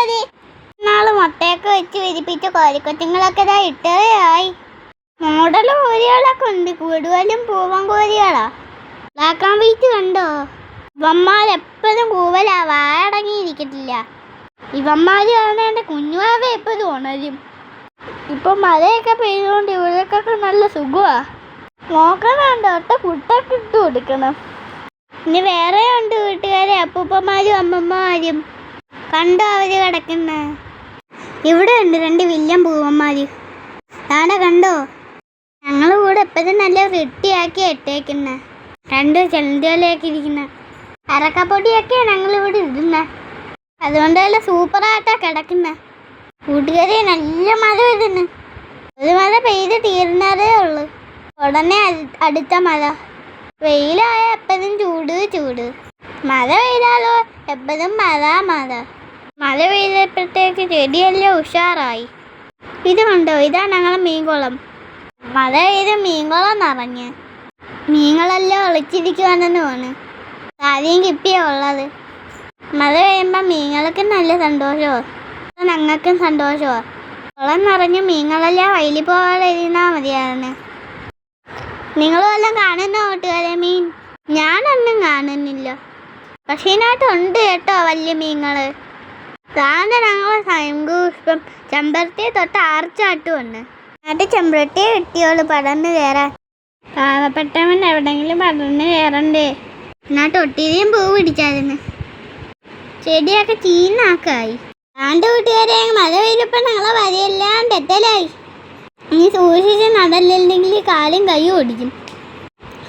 കൂട്ടുകാരെ, നാളെ മുട്ടയൊക്കെ വെച്ച് വിരിപ്പിച്ച കോഴിക്കുഞ്ഞുങ്ങളൊക്കെ ഇതാ ഇട്ടേയായി. മോഡൽ കോഴികളൊക്കെ ഉണ്ട്, കൂടുതലും പൂവൻ കോഴികളാ. ബ്ലാക്ക് ആൻഡ് വൈറ്റ് കണ്ടോ? ഇവന്മാരെപ്പോഴും കൂവലാ, വായടങ്ങിയിരിക്കത്തില്ല. ഇവന്മാർ കാണേണ്ട കുഞ്ഞുവാവ എപ്പോഴും ഉണരും. ഇപ്പം മഴയൊക്കെ പെയ്തുകൊണ്ട് ഇവർക്കൊക്കെ നല്ല സുഖമാ. നോക്കണുണ്ട്, ഒട്ട കുട്ടൊക്കെ ഇട്ട് കൊടുക്കണം. ഇനി വേറെ ഉണ്ട് വീട്ടുകാരെ, അപ്പൂപ്പന്മാരും അമ്മമ്മമാരും. കണ്ടോ അവര് കിടക്കുന്ന? ഇവിടെ ഉണ്ട് 2 വില്യം പൂവന്മാര്. താടെ കണ്ടോ? ഞങ്ങൾ കൂടെ എപ്പോഴും നല്ല വൃത്തിയാക്കി ഇട്ടേക്കുന്ന 2 ചെലന്തികളൊക്കെ ഇരിക്കുന്ന അരക്കപ്പൊടിയൊക്കെ ഞങ്ങളിവിടെ ഇടുന്നത്. അതുകൊണ്ട് നല്ല സൂപ്പറായിട്ടാ കിടക്കുന്ന. കൂട്ടുകാരെ, നല്ല മഴ വരുന്നു. ഒരു മഴ പെയ്ത് തീർന്നതേ ഉള്ളു, ഉടനെ അടുത്ത മഴ. വെയിലായ എപ്പോഴും ചൂട്. മഴ പെയ്താലോ എപ്പോഴും മഴ പെയ്തപ്പോഴത്തേക്ക് ചെടിയെല്ലാം ഉഷാറായി. ഇത് കണ്ടോ? ഇതാ ഞങ്ങളെ മീൻകുളം. മഴ പെയ്ത് മീൻകുളം നിറഞ്ഞ് മീനുകളെല്ലാം ഒളിച്ചിരിക്കുവാണെന്ന് തോന്നുന്നു. കാര്യം കിപ്പിയാ ഉള്ളത്. മഴ പെയ്യുമ്പോൾ മീനുകൾക്ക് നല്ല സന്തോഷമാണ്, ഞങ്ങൾക്കും സന്തോഷമാണ്. കുളം നിറഞ്ഞ് മീനുകളെല്ലാം വയലിൽ പോകാതെ ഇരുന്നാൽ മതിയായിരുന്നു. നിങ്ങളും എല്ലാം കാണുന്ന കൂട്ടുകാരെ മീൻ? ഞാനൊന്നും കാണുന്നില്ല, പക്ഷേ ഇതിനകത്തുണ്ട് കേട്ടോ വലിയ മീനുകൾ. സാധാരണ ഞങ്ങൾ ശംഖുപുഷ്പം ചെമ്പരത്തി തൊട്ട് ആർച്ചാട്ടുമുണ്ട്. എന്നിട്ട് ചെമ്പരത്തിയെ കിട്ടിയോളൂ പടർന്ന് കയറാൻ. പാവപ്പെട്ടവൻ എവിടെയെങ്കിലും പടർന്ന് കയറണ്ടേ. എന്നിട്ട് ഒട്ടിരിയും പൂ പിടിച്ചായിരുന്നു. ചെടിയൊക്കെ ചീനാക്കായി. ആണ്ട് കൂട്ടുകാരെ, മഴ പെയ്തപ്പോൾ ഞങ്ങളെ വരയെല്ലാം തെറ്റലായി. ഇനി സൂക്ഷിച്ച് നടലില്ലെങ്കിൽ കാലും കൈയും ഒടിക്കും.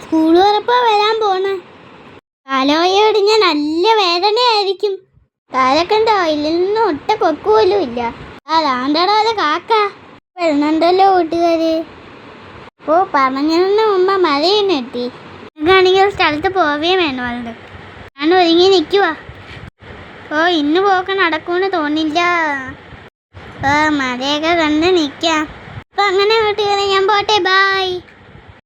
സ്കൂൾ തുറപ്പാ വരാൻ പോണ. കാലോയി ഒടിഞ്ഞ നല്ല വേദനയായിരിക്കും. താരക്കണ്ടോ? ഇതിൽ നിന്ന് ഒട്ട കൊക്ക് പോലും ഇല്ല. അതാണ്ടടോ അത് കാക്ക വരുന്നുണ്ടല്ലോ കൂട്ടുകാര്. പറഞ്ഞതിന് മുമ്പ് മഴയും എത്തി. എനിക്കാണെങ്കിൽ സ്ഥലത്ത് പോവുകയും വേണമല്ലോ. ഞാൻ ഒരുങ്ങി നിൽക്കുവാ. ഇന്ന് പോക്ക് നടക്കുമെന്ന് തോന്നില്ല. മഴയൊക്കെ കണ്ട് നിൽക്കാം. അപ്പം അങ്ങനെ കൂട്ടുകാരെ, ഞാൻ പോട്ടെ. ബായ്.